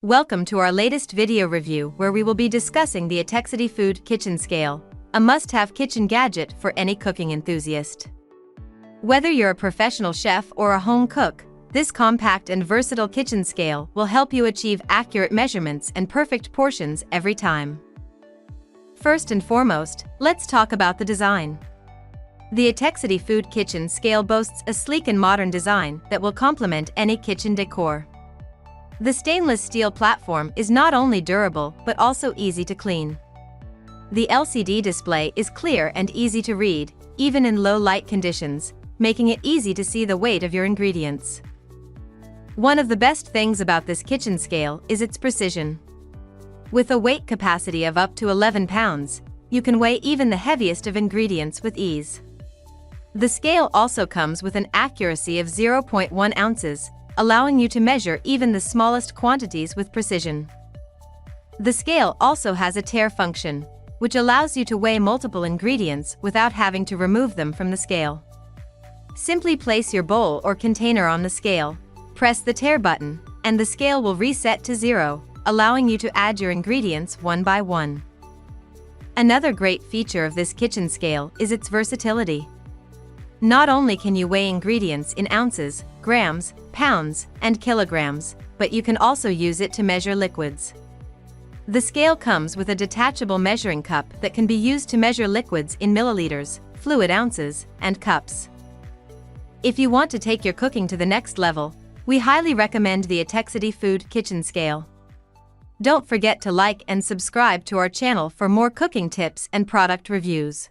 Welcome to our latest video review where we will be discussing the Etekcity Food Kitchen Scale, a must-have kitchen gadget for any cooking enthusiast. Whether you're a professional chef or a home cook, this compact and versatile kitchen scale will help you achieve accurate measurements and perfect portions every time. First and foremost, let's talk about the design. The Etekcity Food Kitchen Scale boasts a sleek and modern design that will complement any kitchen decor. The stainless steel platform is not only durable but also easy to clean. The LCD display is clear and easy to read, even in low light conditions, making it easy to see the weight of your ingredients. One of the best things about this kitchen scale is its precision. With a weight capacity of up to 11 pounds, you can weigh even the heaviest of ingredients with ease. The scale also comes with an accuracy of 0.1 ounces, allowing you to measure even the smallest quantities with precision. The scale also has a tare function, which allows you to weigh multiple ingredients without having to remove them from the scale. Simply place your bowl or container on the scale, press the tare button, and the scale will reset to 0, allowing you to add your ingredients one by one. Another great feature of this kitchen scale is its versatility. Not only can you weigh ingredients in ounces, grams, pounds, and kilograms, but you can also use it to measure liquids. The scale comes with a detachable measuring cup that can be used to measure liquids in milliliters, fluid ounces, and cups. If you want to take your cooking to the next level, we highly recommend the Etekcity Food Kitchen Scale. Don't forget to like and subscribe to our channel for more cooking tips and product reviews.